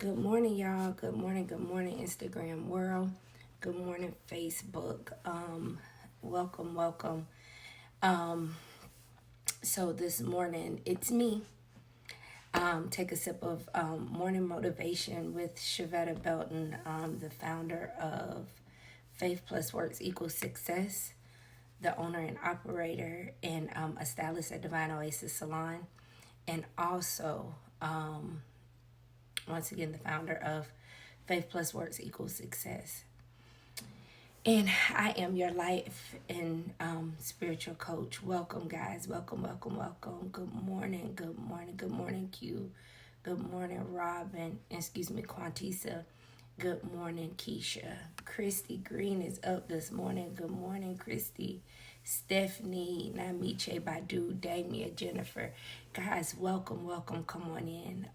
Good morning, y'all. Good morning, Instagram world. Good morning, Facebook. Welcome, welcome. Um, so this morning, it's me. Take a sip of morning motivation with Shavetta Belton, the founder of Faith Plus Works Equals Success, the owner and operator, and a stylist at Divine Oasis Salon, and also once again the founder of Faith Plus Works Equals Success. And I am your life and spiritual coach. Welcome, guys. Welcome, welcome, welcome. Good morning, good morning, good morning, Q. Good morning, Robin. Excuse me, Quantisa. Good morning, Keisha. Christy Green is up this morning. Good morning, Christy. Stephanie, Namiche, Badu, Damia, Jennifer. Guys, welcome, welcome. Come on in.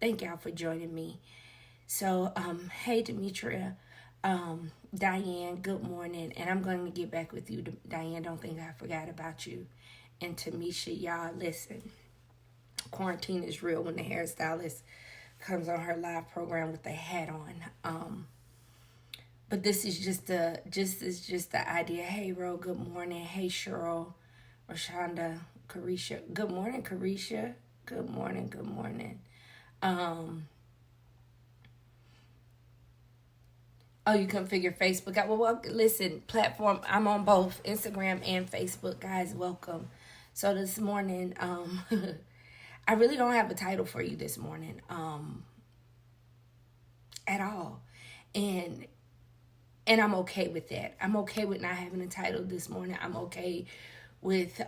Thank y'all for joining me. So, hey, Demetria, Diane, good morning. And I'm going to get back with you, Diane. Don't think I forgot about you. And Tamisha, y'all, listen. Quarantine is real when the hairstylist comes on her live program with a hat on. But this is just the idea. Hey, Ro, good morning. Hey, Cheryl, Rashonda, Carisha. Good morning, Carisha. Good morning, good morning. Oh, you configure Facebook. Well, listen, platform. I'm on both Instagram and Facebook, guys. Welcome. So this morning, I really don't have a title for you this morning, at all, and I'm okay with that. I'm okay with not having a title this morning. I'm okay with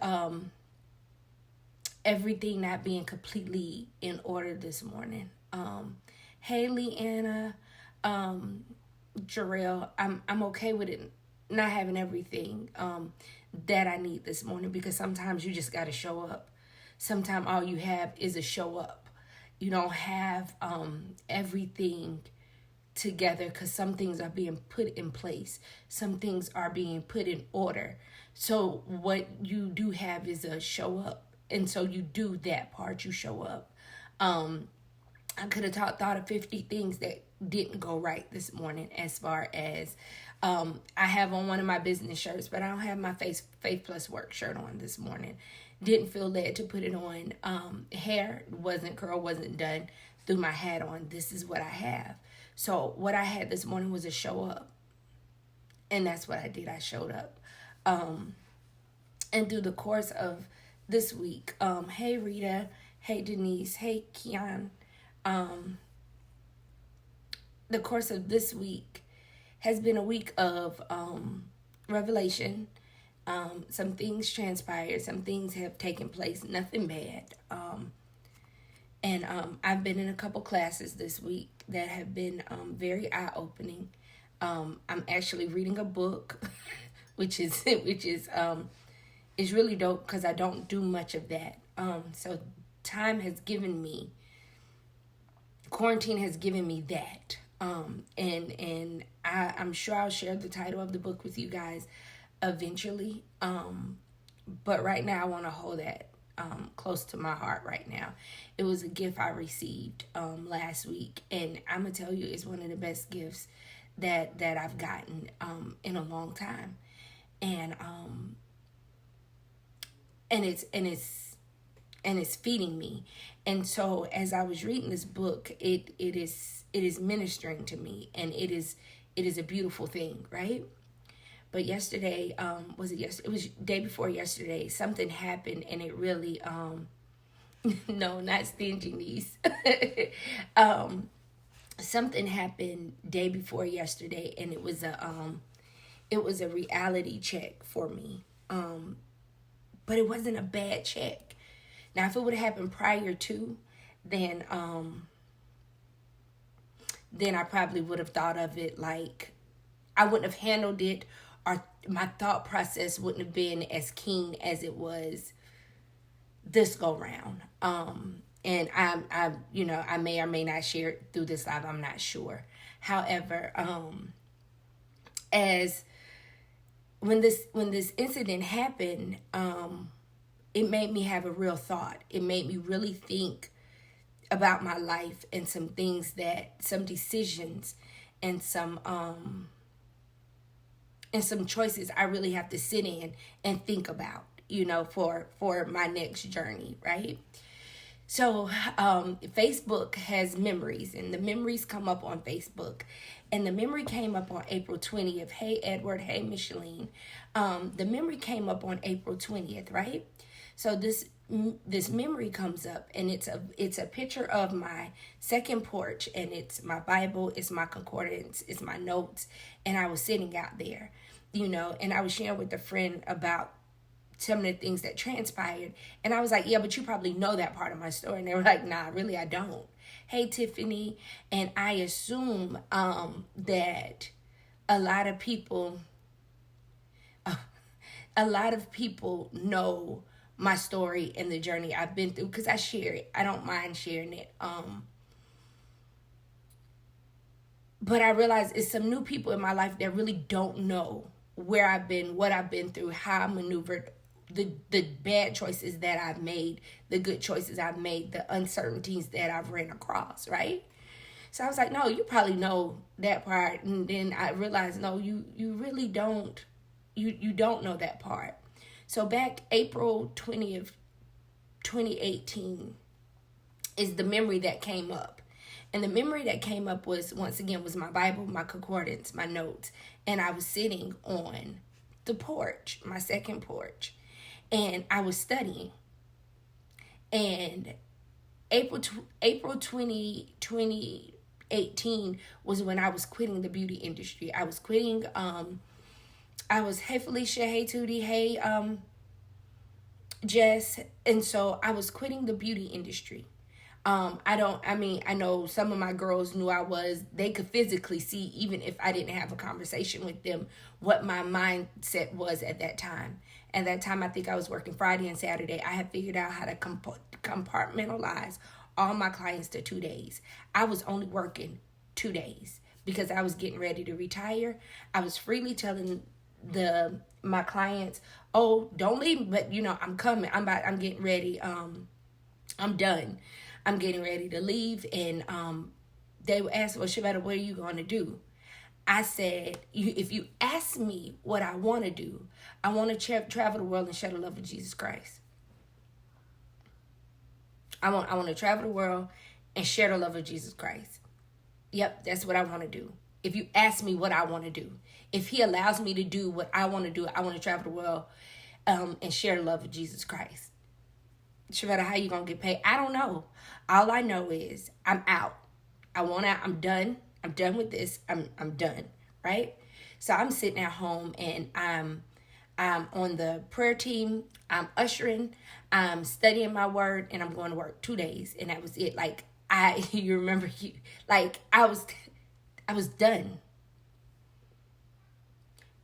everything not being completely in order this morning. Hey, Leanna. Jarrell, I'm okay with it not having everything that I need this morning, because sometimes you just got to show up. Sometimes all you have is a show up. You don't have everything together, because some things are being put in place. Some things are being put in order. So what you do have is a show up. And so you do that part, you show up. I could have thought of 50 things that didn't go right this morning, as far as I have on one of my business shirts, but I don't have my Faith Plus Work shirt on this morning. Didn't feel led to put it on. Hair wasn't done. Threw my hat on. This is what I have. So what I had this morning was a show up. And that's what I did. I showed up. And through the course of this week, hey Rita, hey Denise, hey Kian, the course of this week has been a week of revelation. Some things transpired, some things have taken place, nothing bad. And I've been in a couple classes this week that have been very eye-opening. I'm actually reading a book, which is really dope, because I don't do much of that. So quarantine has given me that. And I'm sure I'll share the title of the book with you guys eventually. But right now I want to hold that close to my heart right now. It was a gift I received last week, and I'm gonna tell you, it's one of the best gifts that I've gotten in a long time. And it's feeding me. And so as I was reading this book, it is ministering to me, and it is a beautiful thing, right? But yesterday, was it yesterday? It was day before yesterday. Something happened, and it really, no, not stinginess. Something happened day before yesterday, and it was a reality check for me. But it wasn't a bad check. Now, if it would have happened prior to, then I probably would have thought of it like, I wouldn't have handled it, or my thought process wouldn't have been as keen as it was this go round. And I may or may not share it through this live. I'm not sure. However, as when this incident happened, it made me have a real thought. It made me really think about my life and some things some decisions and some choices I really have to sit in and think about, for my next journey, right? So Facebook has memories, and the memories come up on Facebook. And the memory came up on April 20th. Hey, Edward. Hey, Micheline. The memory came up on April 20th, right? So this memory comes up, and it's a picture of my second porch, and it's my Bible, it's my concordance, it's my notes, and I was sitting out there, and I was sharing with a friend about some of the things that transpired, and I was like, yeah, but you probably know that part of my story. And they were like, nah, really, I don't. Hey, Tiffany. And I assume that a lot of people know my story and the journey I've been through, because I share it. I don't mind sharing it. But I realize it's some new people in my life that really don't know where I've been, what I've been through, how I maneuvered, the bad choices that I've made, the good choices I've made, the uncertainties that I've ran across, right? So I was like, no, you probably know that part. And then I realized, no, you really don't. You don't know that part. So back April 20th, 2018 is the memory that came up. And the memory that came up was my Bible, my concordance, my notes. And I was sitting on the porch, my second porch. And I was studying. And April 20, 2018 was when I was quitting the beauty industry. I was quitting, hey Felicia, hey Tootie, hey Jess. And so I was quitting the beauty industry. I know some of my girls knew they could physically see, even if I didn't have a conversation with them, what my mindset was at that time. At that time, I think I was working Friday and Saturday. I had figured out how to compartmentalize all my clients to 2 days. I was only working 2 days because I was getting ready to retire. I was freely telling my clients, oh, don't leave, but I'm coming. I'm getting ready. I'm done. I'm getting ready to leave. And they would ask, well, Shavetta, what are you going to do? I said, if you ask me what I want to do, I want to travel the world and share the love of Jesus Christ. I want to travel the world and share the love of Jesus Christ. Yep, that's what I want to do. If you ask me what I want to do, if he allows me to do what I want to do, I want to travel the world and share the love of Jesus Christ. Shavetta, how you going to get paid? I don't know. All I know is I'm out. I want out. I'm done. I'm done with this. I'm done, right? So I'm sitting at home, and I'm on the prayer team. I'm ushering. I'm studying my word, and I'm going to work 2 days, and that was it. You remember, I was done.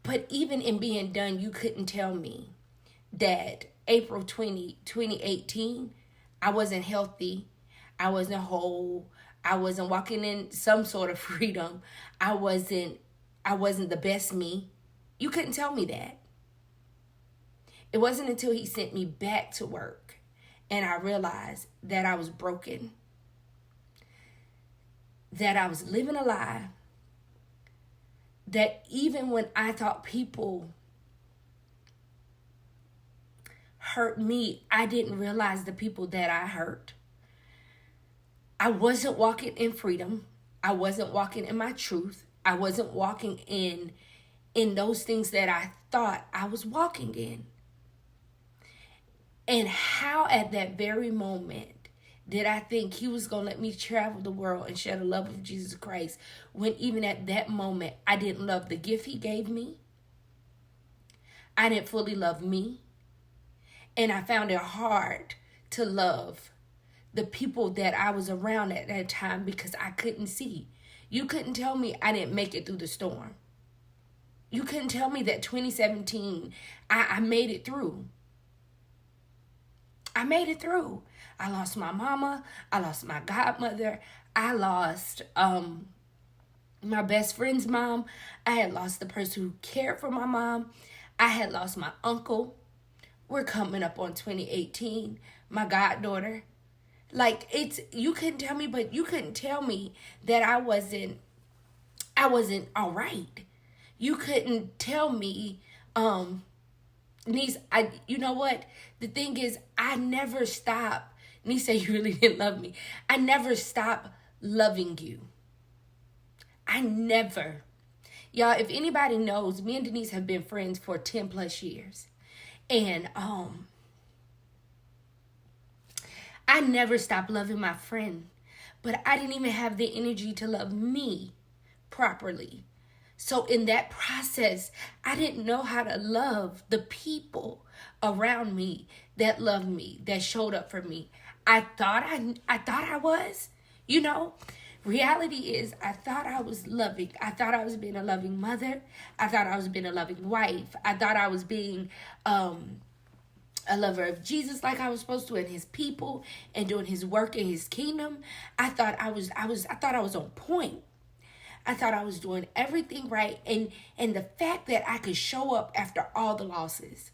But even in being done, you couldn't tell me that April 20, 2018, I wasn't healthy. I wasn't whole. I wasn't walking in some sort of freedom. I wasn't the best me. You couldn't tell me that. It wasn't until he sent me back to work and I realized that I was broken, that I was living a lie, that even when I thought people hurt me, I didn't realize the people that I hurt. I wasn't walking in freedom. I wasn't walking in my truth. I wasn't walking in those things that I thought I was walking in. And how at that very moment did I think he was going to let me travel the world and share the love of Jesus Christ, when even at that moment I didn't love the gift he gave me. I didn't fully love me. And I found it hard to love the people that I was around at that time because I couldn't see. You couldn't tell me I didn't make it through the storm. You couldn't tell me that 2017, I made it through. I made it through. I lost my mama. I lost my godmother. I lost my best friend's mom. I had lost the person who cared for my mom. I had lost my uncle. We're coming up on 2018. My goddaughter. Like, you couldn't tell me, but you couldn't tell me that I wasn't all right. You couldn't tell me, niece, you know what? The thing is, I never stop. Niece said you really didn't love me. I never stop loving you. I never. Y'all, if anybody knows, me and Denise have been friends for 10 plus years. And I never stopped loving my friend. But I didn't even have the energy to love me properly. So in that process, I didn't know how to love the people around me that loved me, that showed up for me. I thought I was, you know. Reality is, I thought I was loving. I thought I was being a loving mother. I thought I was being a loving wife. I thought I was being a lover of Jesus like I was supposed to, and his people, and doing his work in his kingdom. I thought I was on point. I thought I was doing everything right, and the fact that I could show up after all the losses.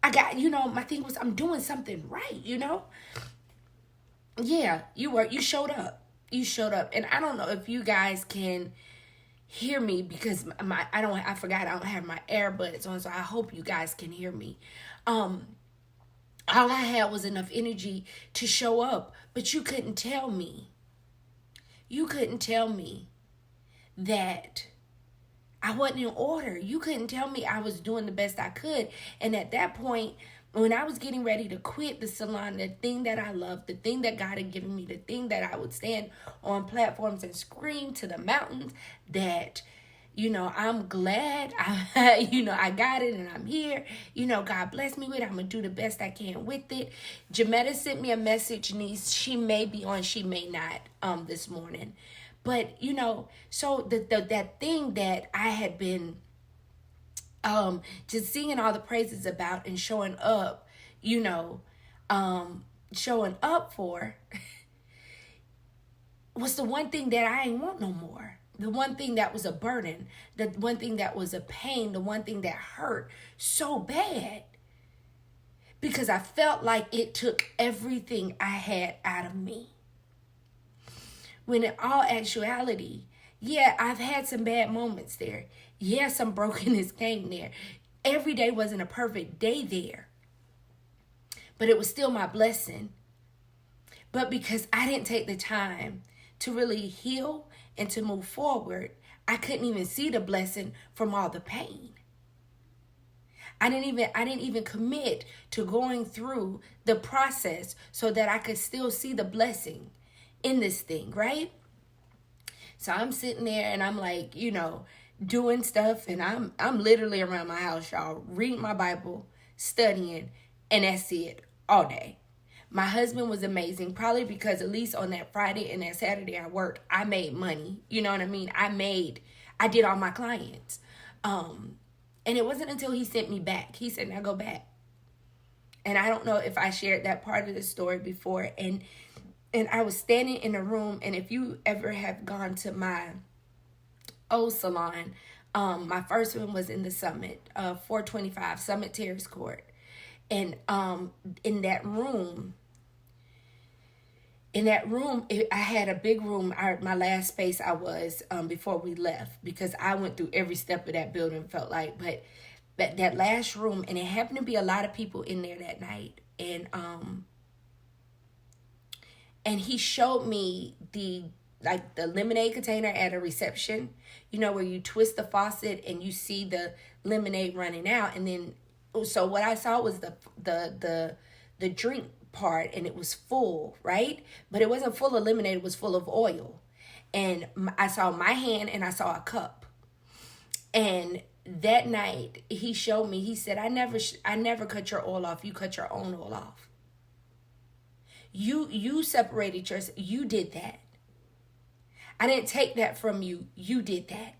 My thing was, I'm doing something right, Yeah, you showed up. You showed up. And I don't know if you guys can hear me, because I forgot I don't have my earbuds on, so I hope you guys can hear me. All I had was enough energy to show up, but you couldn't tell me. You couldn't tell me that I wasn't in order. You couldn't tell me I was doing the best I could. And at that point, when I was getting ready to quit the salon, the thing that I loved, the thing that God had given me, the thing that I would stand on platforms and scream to the mountains that, I'm glad I got it and I'm here. God bless me with it. I'm going to do the best I can with it. Jametta sent me a message, niece. She may be on, she may not this morning. But, so that thing that I had been just singing all the praises about and showing up, showing up for was the one thing that I ain't want no more. The one thing that was a burden, the one thing that was a pain, the one thing that hurt so bad. Because I felt like it took everything I had out of me. When in all actuality, yeah, I've had some bad moments there. Yeah, some brokenness came there. Every day wasn't a perfect day there. But it was still my blessing. But because I didn't take the time to really heal and to move forward, I couldn't even see the blessing from all the pain. I didn't even commit to going through the process so that I could still see the blessing in this thing, right? So I'm sitting there and I'm like, doing stuff, and I'm literally around my house, y'all, reading my Bible, studying, and that's it all day. My husband was amazing, probably because at least on that Friday and that Saturday I worked, I made money. You know what I mean? I did all my clients. And it wasn't until he sent me back. He said, now go back. And I don't know if I shared that part of the story before. And I was standing in a room, and if you ever have gone to my old salon, my first one was in the Summit, 425 Summit Terrace Court. And in that room, I had a big room. My last space I was before we left, because I went through every step of that building, felt like. But that last room, and it happened to be a lot of people in there that night. And he showed me the lemonade container at a reception, where you twist the faucet and you see the lemonade running out. And then, so what I saw was the drink part, and it was full, right? But it wasn't full of lemonade, it was full of oil. And I saw my hand and I saw a cup. And that night he showed me, he said, I never cut your oil off. You cut your own oil off. You separated yourself. You did that. I didn't take that from you. You did that.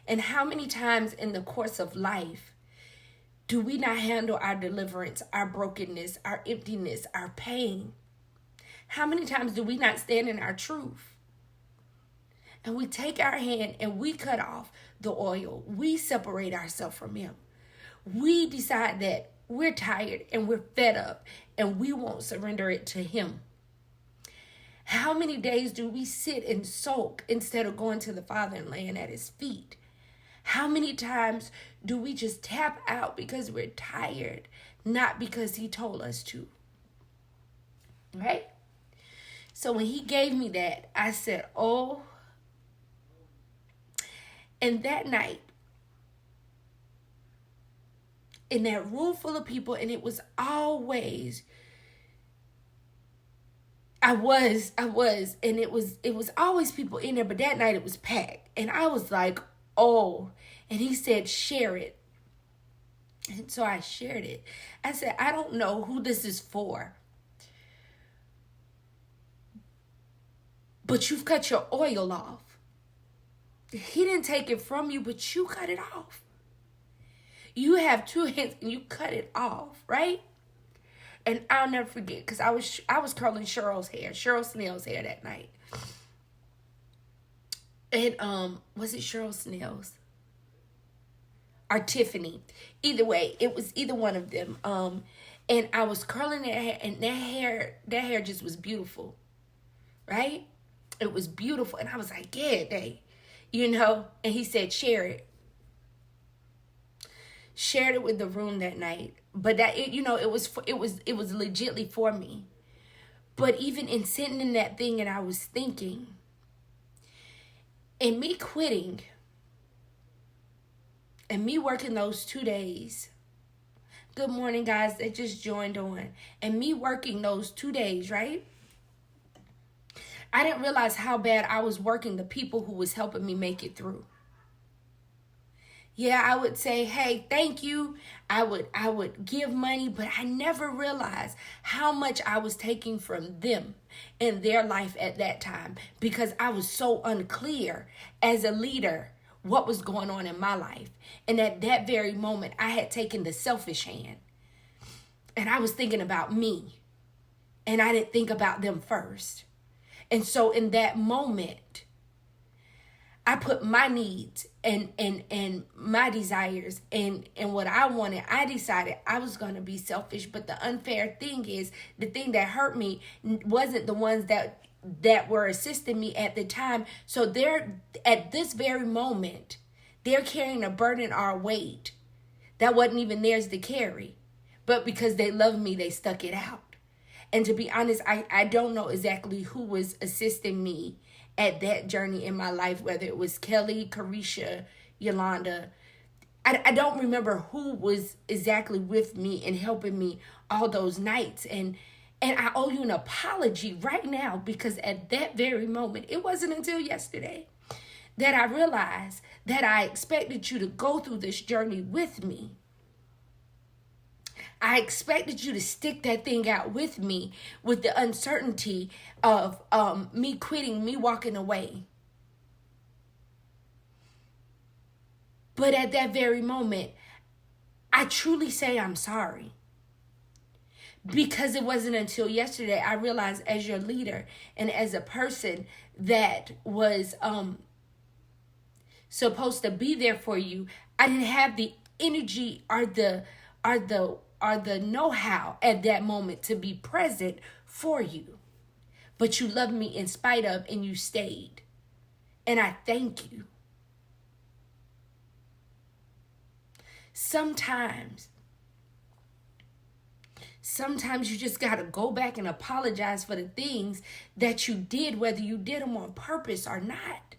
And how many times in the course of life do we not handle our deliverance, our brokenness, our emptiness, our pain? How many times do we not stand in our truth? And we take our hand and we cut off the oil. We separate ourselves from him. We decide that we're tired and we're fed up and we won't surrender it to him? How many days do we sit and sulk instead of going to the Father and laying at his feet? How many times do we just tap out because we're tired, not because he told us to? Right? So when he gave me that, I said, oh. And that night, in that room full of people, and it was always, I was, and it was always people in there, but that night it was packed. And I was like, oh. And he said, share it. And so I shared it. I said, I don't know who this is for, but you've cut your oil off. He didn't take it from you, but you cut it off. You have two hands and you cut it off, right? And I'll never forget, because I was curling Cheryl Snell's hair that night. And was it Cheryl Snell's? Or Tiffany? Either way, it was either one of them. And I was curling their hair, and that hair just was beautiful, right? It was beautiful, and I was like, yeah, and he said, share it. Shared it with the room that night, but that it was legitly for me. But even in sitting in that thing, and I was thinking, and me quitting, and me working those 2 days. Good morning, guys that just joined on. And me working those 2 days, right? I didn't realize how bad I was working the people who was helping me make it through. Yeah, I would say, hey, thank you. I would give money, but I never realized how much I was taking from them in their life at that time, because I was so unclear as a leader what was going on in my life. And at that very moment, I had taken the selfish hand, and I was thinking about me, and I didn't think about them first. And so in that moment, I put my needs and my desires and what I wanted. I decided I was going to be selfish. But the unfair thing is, the thing that hurt me wasn't the ones that were assisting me at the time. So they're, at this very moment, they're carrying a burden or a weight that wasn't even theirs to carry. But because they loved me, they stuck it out. And to be honest, I don't know exactly who was assisting me at that journey in my life, whether it was Kelly, Carisha, Yolanda. I don't remember who was exactly with me and helping me all those nights. And I owe you an apology right now, because at that very moment, it wasn't until yesterday that I realized that I expected you to go through this journey with me. I expected you to stick that thing out with me, with the uncertainty of me quitting, me walking away. But at that very moment, I truly say I'm sorry. Because it wasn't until yesterday I realized, as your leader and as a person that was supposed to be there for you, I didn't have the energy or the know-how at that moment to be present for you. But you loved me in spite of, and you stayed. And I thank you. Sometimes you just got to go back and apologize for the things that you did, whether you did them on purpose or not.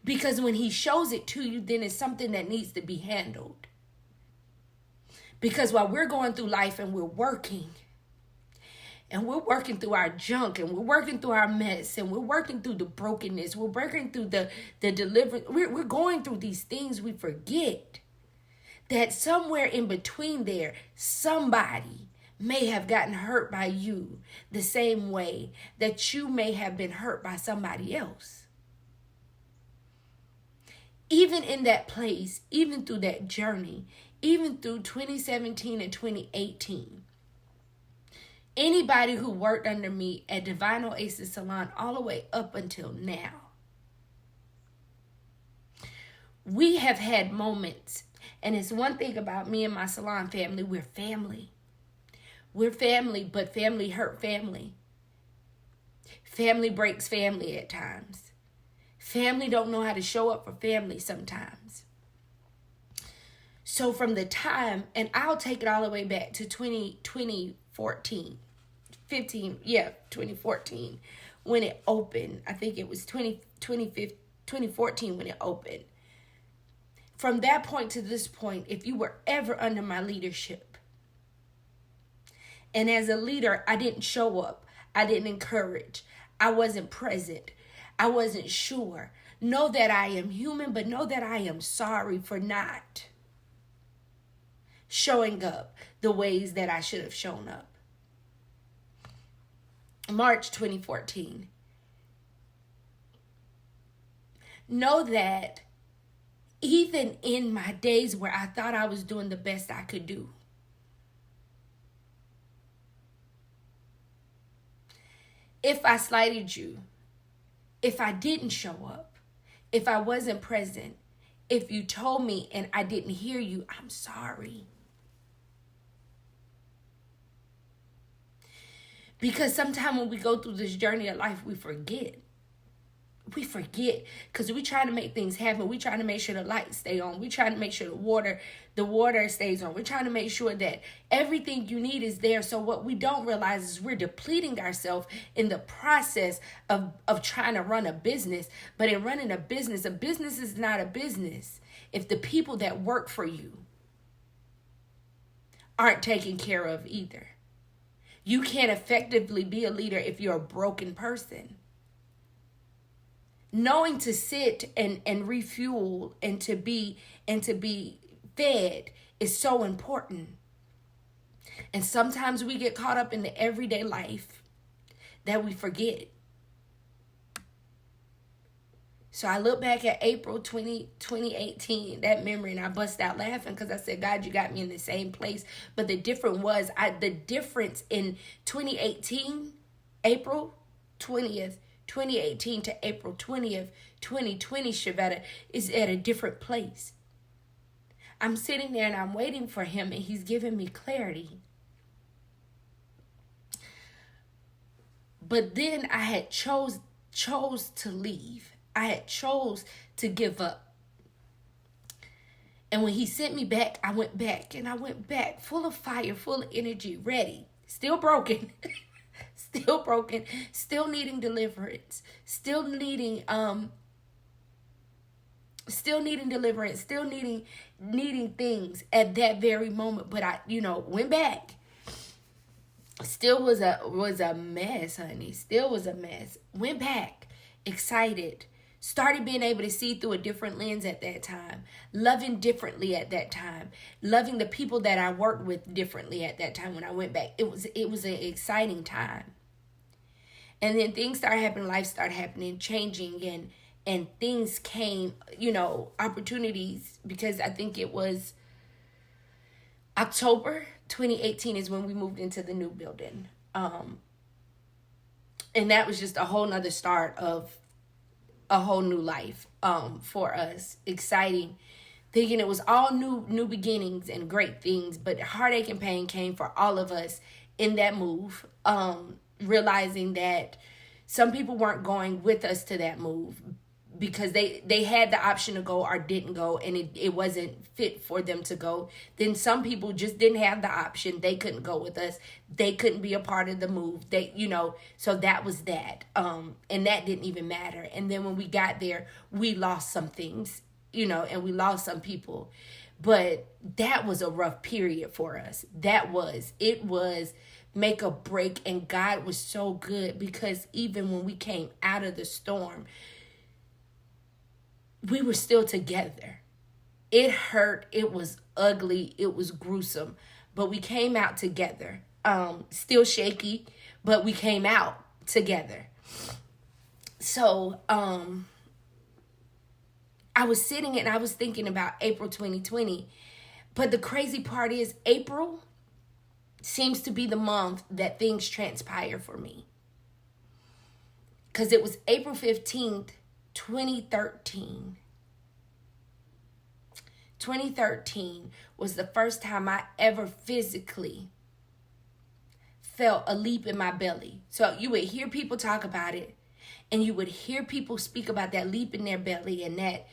Because when he shows it to you, then it's something that needs to be handled. Because while we're going through life and we're working through our junk, and we're working through our mess, and we're working through the brokenness, we're working through the deliverance, we're going through these things, we forget that somewhere in between there, somebody may have gotten hurt by you the same way that you may have been hurt by somebody else. Even in that place, even through that journey, even through 2017 and 2018, anybody who worked under me at Divine Oasis Salon all the way up until now, we have had moments And it's one thing about me and my salon family, we're family. We're family, but family hurt family. Family breaks family at times. Family don't know how to show up for family sometimes. So from the time, and I'll take it all the way back to 2014, 2014, when it opened. I think it was 2014 when it opened. From that point to this point, if you were ever under my leadership, and as a leader, I didn't show up, I didn't encourage, I wasn't present, I wasn't sure, know that I am human, but know that I am sorry for not showing up the ways that I should have shown up. March 2014. Know that even in my days where I thought I was doing the best I could do, if I slighted you, if I didn't show up, if I wasn't present, if you told me and I didn't hear you, I'm sorry. Because sometimes when we go through this journey of life, we forget. We forget because we try to make things happen. We try to make sure the lights stay on. We try to make sure the water stays on. We're trying to make sure that everything you need is there. So what we don't realize is we're depleting ourselves in the process of trying to run a business. But in running a business is not a business if the people that work for you aren't taken care of either. You can't effectively be a leader if you're a broken person. Knowing to sit and refuel and to be fed is so important. And sometimes we get caught up in the everyday life that we forget. So I look back at April 2018, that memory, and I bust out laughing because I said, God, you got me in the same place. But the difference in 2018, April 20th, 2018 to April 20th, 2020, Shavetta, is at a different place. I'm sitting there and I'm waiting for him and he's giving me clarity. But then I had chose to leave. I had chose to give up. And when he sent me back, I went back full of fire, full of energy, ready, still broken. Still broken, still needing deliverance, still needing deliverance, still needing things at that very moment. But I, went back. Still was a mess, honey. Still was a mess. Went back, excited. Started being able to see through a different lens at that time. Loving differently at that time. Loving the people that I worked with differently at that time when I went back. It was an exciting time. And then things started happening, life started happening, changing, and things came, opportunities, because I think it was October 2018 is when we moved into the new building. And that was just a whole nother start of a whole new life for us. Exciting. Thinking it was all new beginnings and great things, but heartache and pain came for all of us in that move. Realizing that some people weren't going with us to that move because they had the option to go or didn't go, and it wasn't fit for them to go. Then some people just didn't have the option. They couldn't go with us. They couldn't be a part of the move. So that was that. And that didn't even matter. And then when we got there, we lost some things, and we lost some people. But that was a rough period for us. It was make a break, and God was so good because even when we came out of the storm, we were still together. It hurt, it was ugly, it was gruesome, but we came out together. Still shaky, but we came out together. So I was sitting and I was thinking about April 2020, but the crazy part is April seems to be the month that things transpire for me. Because it was April 15th, 2013. 2013 was the first time I ever physically felt a leap in my belly. So you would hear people talk about it, and you would hear people speak about that leap in their belly, and that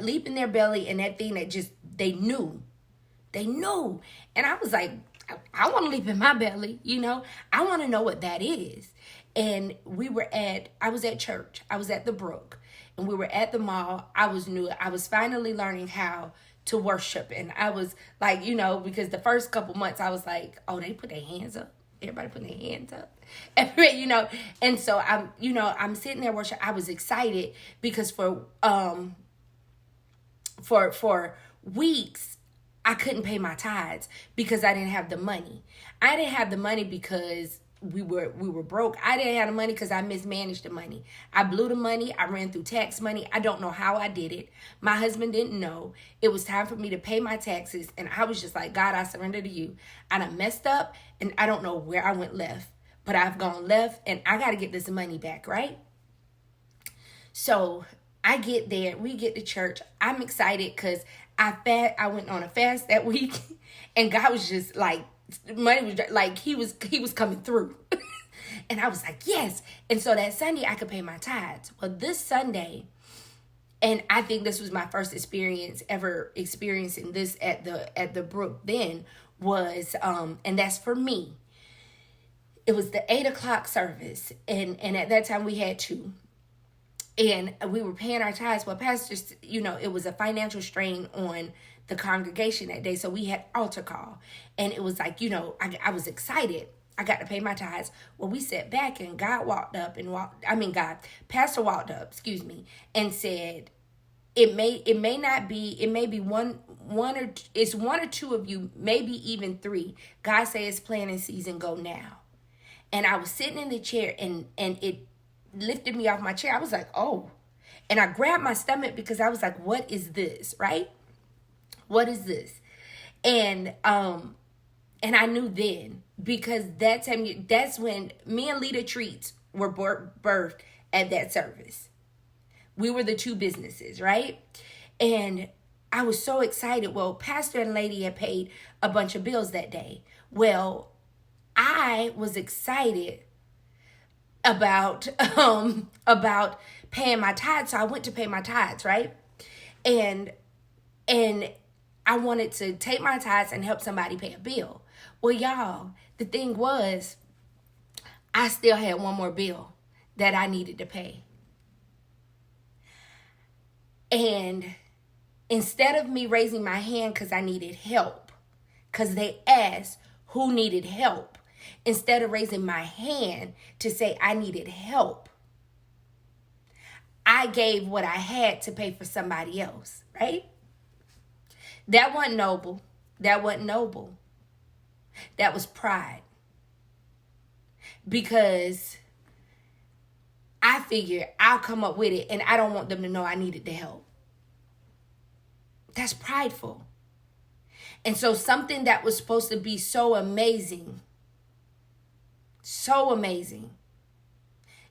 leap in their belly, and that thing that just they knew. And I was like, I want to leap in my belly, I want to know what that is. And I was at church. I was at the Brook, and we were at the mall. I was finally learning how to worship. And I was like, because the first couple months I was like, oh, they put their hands up. Everybody put their hands up. And so I'm sitting there worshiping. I was excited because for weeks I couldn't pay my tithes because I didn't have the money. I didn't have the money because we were broke. I didn't have the money because I mismanaged the money. I blew the money. I ran through tax money. I don't know how I did it. My husband didn't know. It was time for me to pay my taxes, and I was just like, God, I surrender to you. I done messed up, and I don't know where I went left, but I've gone left, and I got to get this money back, right? So I get there. We get to church. I'm excited because I went on a fast that week, and God was just like, money was like he was coming through. And I was like, yes. And so that Sunday I could pay my tithes. Well, this Sunday, and I think this was my first experience ever experiencing this at the Brook then, was and that's for me. It was the 8:00 service, and at that time we had two. And we were paying our tithes. Well, pastors, it was a financial strain on the congregation that day. So we had altar call. And it was like, I was excited. I got to pay my tithes. Well, we sat back, and Pastor walked up, and said, it may be one or two of you, maybe even three. God says planning season, go now. And I was sitting in the chair, and it lifted me off my chair. I was like, oh. And I grabbed my stomach because I was like, what is this, right? What is this? And I knew then, because that's when me and Lita Treats were birthed at that service. We were the two businesses, right? And I was so excited. Well, Pastor and Lady had paid a bunch of bills that day. Well, I was excited about paying my tithes. So I went to pay my tithes, right? And I wanted to take my tithes and help somebody pay a bill. Well, y'all, the thing was, I still had one more bill that I needed to pay. And instead of me raising my hand because I needed help, because they asked who needed help, instead of raising my hand to say I needed help, I gave what I had to pay for somebody else, right? That wasn't noble. That was pride. Because I figured I'll come up with it, and I don't want them to know I needed the help. That's prideful. And so something that was supposed to be so amazing,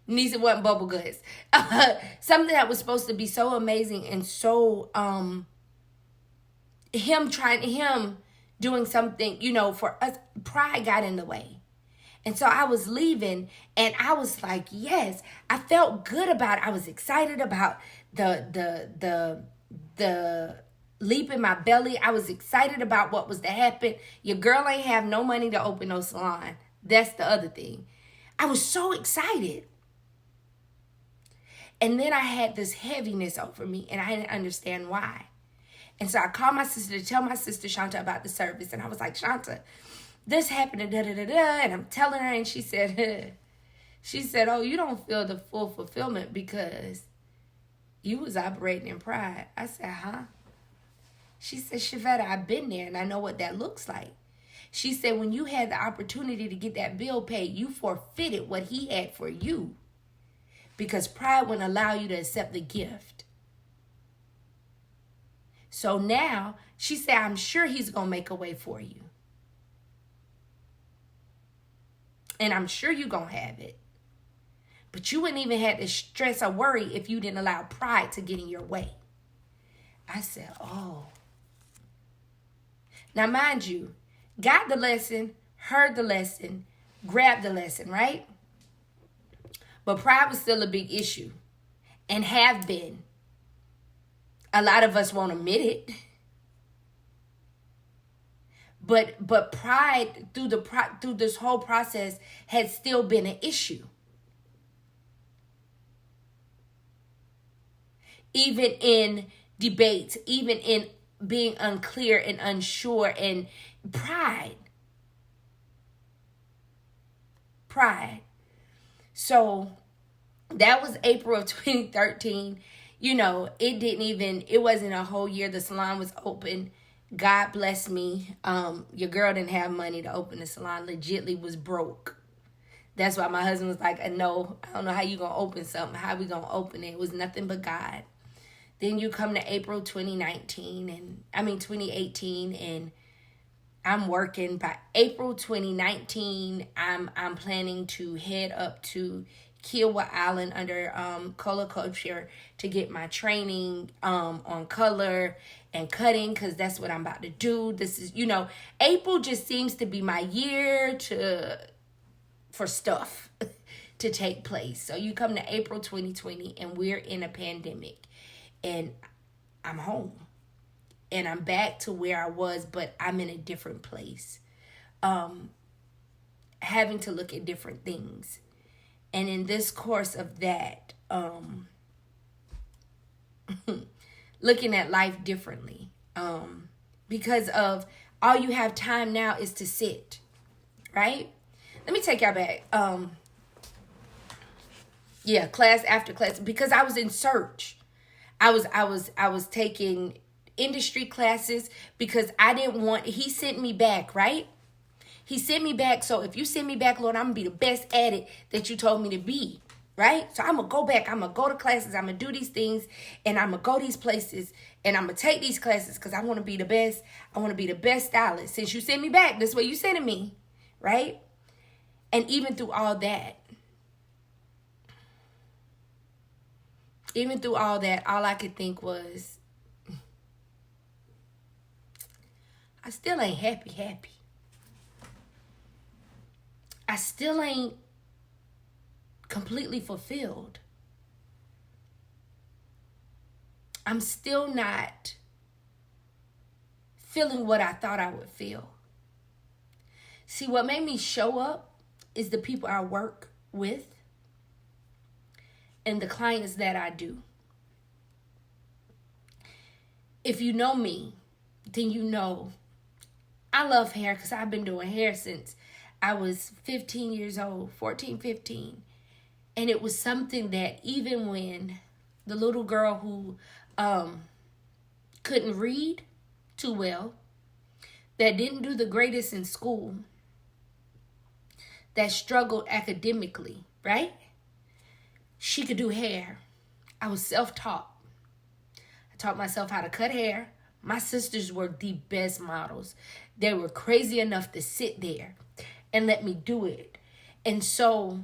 Nisa wasn't bubble guts. Something that was supposed to be so amazing and so him doing something, for us, pride got in the way. And so I was leaving, and I was like, yes, I felt good about it. I was excited about the leap in my belly. I was excited about what was to happen. Your girl ain't have no money to open no salon. That's the other thing. I was so excited. And then I had this heaviness over me, and I didn't understand why. And so I called my sister to tell my sister Shanta about the service. And I was like, Shanta, this happened, and I'm telling her, and she said, oh, you don't feel the full fulfillment because you was operating in pride. I said, huh? She said, Shavetta, I've been there, and I know what that looks like. She said, when you had the opportunity to get that bill paid, you forfeited what he had for you because pride wouldn't allow you to accept the gift. So now, she said, I'm sure he's going to make a way for you. And I'm sure you're going to have it. But you wouldn't even have to stress or worry if you didn't allow pride to get in your way. I said, oh. Now, mind you, got the lesson, heard the lesson, grabbed the lesson, right? But pride was still a big issue and have been. A lot of us won't admit it. But pride through this whole process had still been an issue. Even in debates, even in being unclear and unsure, and pride. So that was April of 2013. You know, it wasn't a whole year. The salon was open. God bless me. Your girl didn't have money to open the salon. Legitly was broke. That's why my husband was like, no, I don't know how you going to open something. How we going to open it? It was nothing but God. Then you come to April 2018, and I'm working. By April 2019, I'm planning to head up to Kiawah Island under Color Culture to get my training on color and cutting, because that's what I'm about to do. This is, April just seems to be my year for stuff to take place. So you come to April 2020 and we're in a pandemic. And I'm home. And I'm back to where I was, but I'm in a different place. Having to look at different things. And in this course of that, looking at life differently. Because of all you have time now is to sit. Right? Let me take y'all back. Class after class. Because I was in search. I was taking industry classes because I didn't want, he sent me back, right? He sent me back. So if you send me back, Lord, I'm going to be the best at it that you told me to be, right? So I'm going to go back. I'm going to go to classes. I'm going to do these things, and I'm going to go these places, and I'm going to take these classes because I want to be the best. I want to be the best stylist. Since you sent me back, that's what you said to me, right? And even through all that, all I could think was, I still ain't happy. I still ain't completely fulfilled. I'm still not feeling what I thought I would feel. See, what made me show up is the people I work with and the clients that I do. If you know me, then you know I love hair because I've been doing hair since I was 15 years old, 14, 15. And it was something that even when the little girl who couldn't read too well, that didn't do the greatest in school, that struggled academically, right? She could do hair. I was self-taught. I taught myself how to cut hair. My sisters were the best models. They were crazy enough to sit there and let me do it. And so,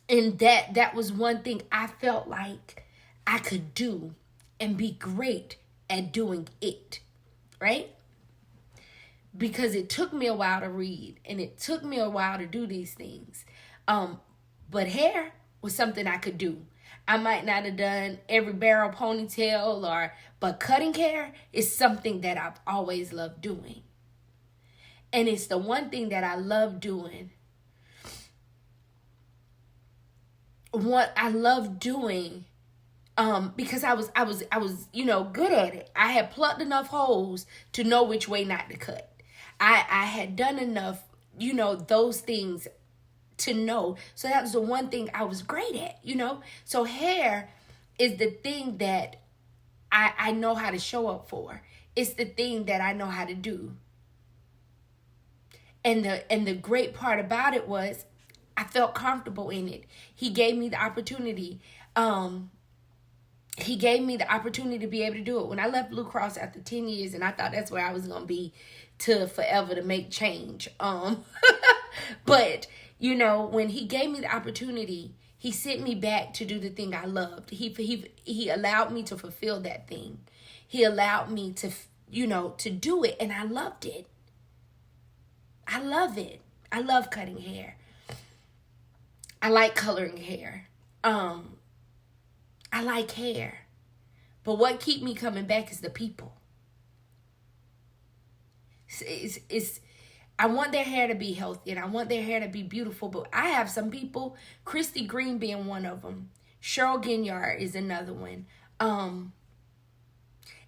in that was one thing I felt like I could do and be great at doing it, right? Because it took me a while to read and it took me a while to do these things. But hair was something I could do. I might not have done every barrel ponytail, but cutting hair is something that I've always loved doing. And it's the one thing that I love doing. What I love doing, because I was, good at it. I had plucked enough holes to know which way not to cut. I had done enough, those things to know. So that was the one thing I was great at, So hair is the thing that I know how to show up for. It's the thing that I know how to do. And the great part about it was I felt comfortable in it. He gave me the opportunity. He gave me the opportunity to be able to do it. When I left Blue Cross after 10 years, and I thought that's where I was going to be to forever to make change. But, when he gave me the opportunity, He sent me back to do the thing I loved. He allowed me to fulfill that thing. He allowed me to, to do it. And I loved it. I love it. I love cutting hair. I like coloring hair. I like hair. But what keep me coming back is the people. I want their hair to be healthy and I want their hair to be beautiful. But I have some people, Christy Green being one of them. Cheryl Ginyard is another one.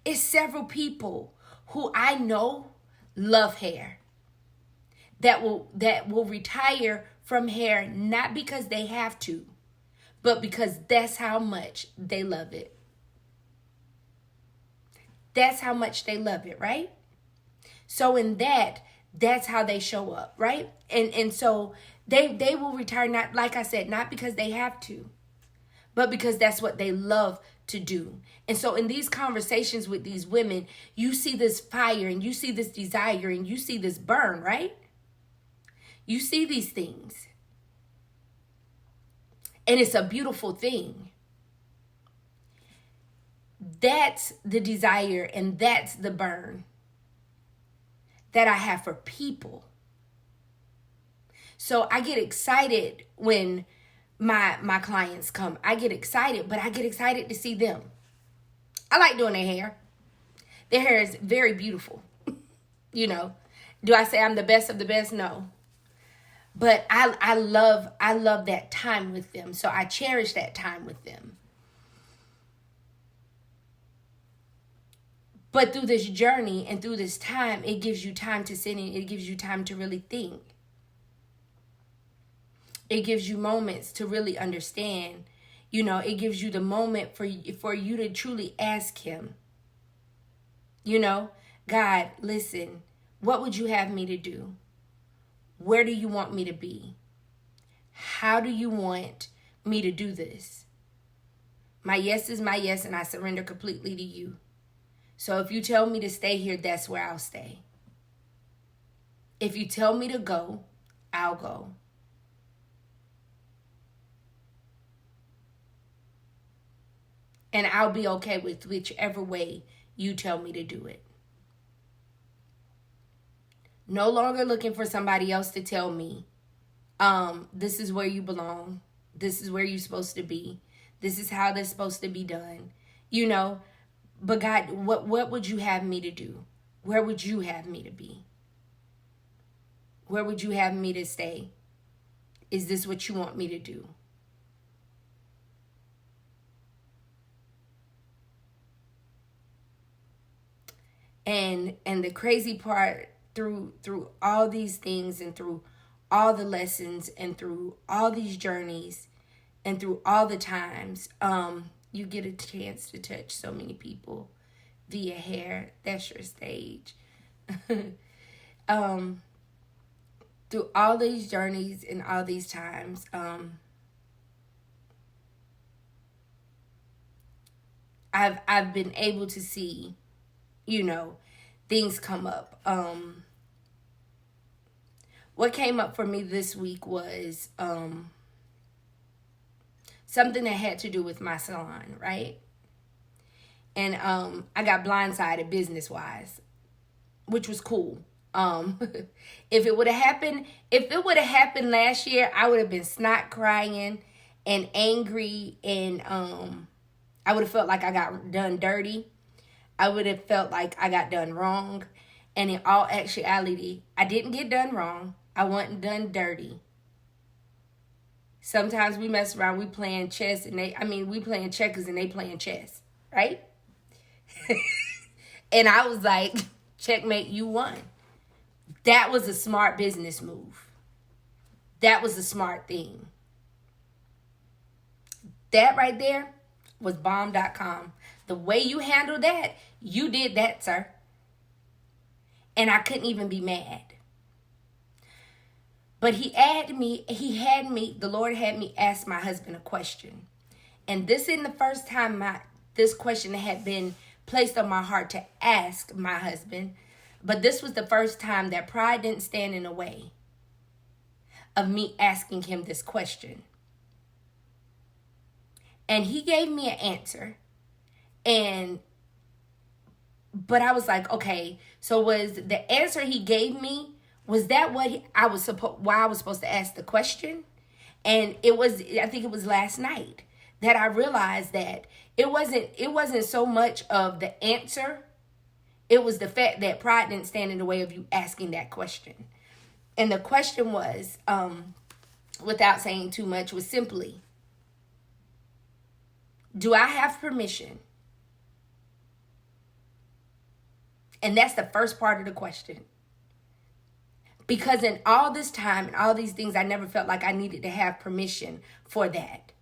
It's several people who I know love hair. That will retire from hair not because they have to, but because that's how much they love it. That's how much they love it, right? So in that's how they show up, right? And so they will retire, not, like I said, not because they have to, but because that's what they love to do. And so in these conversations with these women, you see this fire and you see this desire and you see this burn, right? You see these things. And it's a beautiful thing. That's the desire and that's the burn that I have for people. So I get excited when my clients come. I get excited, but I get excited to see them. I like doing their hair. Their hair is very beautiful. Do I say I'm the best of the best? No. But I love that time with them. So I cherish that time with them. But through this journey and through this time, it gives you time to sit in. It gives you time to really think. It gives you moments to really understand. It gives you the moment for you to truly ask him. God, listen, what would you have me to do? Where do you want me to be? How do you want me to do this? My yes is my yes, and I surrender completely to you. So if you tell me to stay here, that's where I'll stay. If you tell me to go, I'll go. And I'll be okay with whichever way you tell me to do it. No longer looking for somebody else to tell me, this is where you belong. This is where you're supposed to be. This is how this is supposed to be done. But God, what would you have me to do? Where would you have me to be? Where would you have me to stay? Is this what you want me to do? And the crazy part, through all these things and through all the lessons and through all these journeys and through all the times, you get a chance to touch so many people via hair. That's your stage. Through all these journeys and all these times, I've been able to see, things come up. What came up for me this week was something that had to do with my salon, right? And I got blindsided business-wise, which was cool. If it would have happened last year, I would have been snot crying and angry, and I would have felt like I got done dirty. I would have felt like I got done wrong. And in all actuality, I didn't get done wrong. I wasn't done dirty. Sometimes we mess around, we playing chess, and we playing checkers and they playing chess, right? And I was like, checkmate, you won. That was a smart business move. That was a smart thing. That right there was bomb.com. The way you handled that, you did that, sir. And I couldn't even be mad. But the Lord had me ask my husband a question. And this isn't the first time this question had been placed on my heart to ask my husband. But this was the first time that pride didn't stand in the way of me asking him this question. And he gave me an answer. But I was like, okay, so was the answer he gave me, was that what why I was supposed to ask the question? And I think it was last night that I realized that it wasn't so much of the answer. It was the fact that pride didn't stand in the way of you asking that question. And the question was, without saying too much, was simply, do I have permission? And that's the first part of the question. Because in all this time and all these things, I never felt like I needed to have permission for that.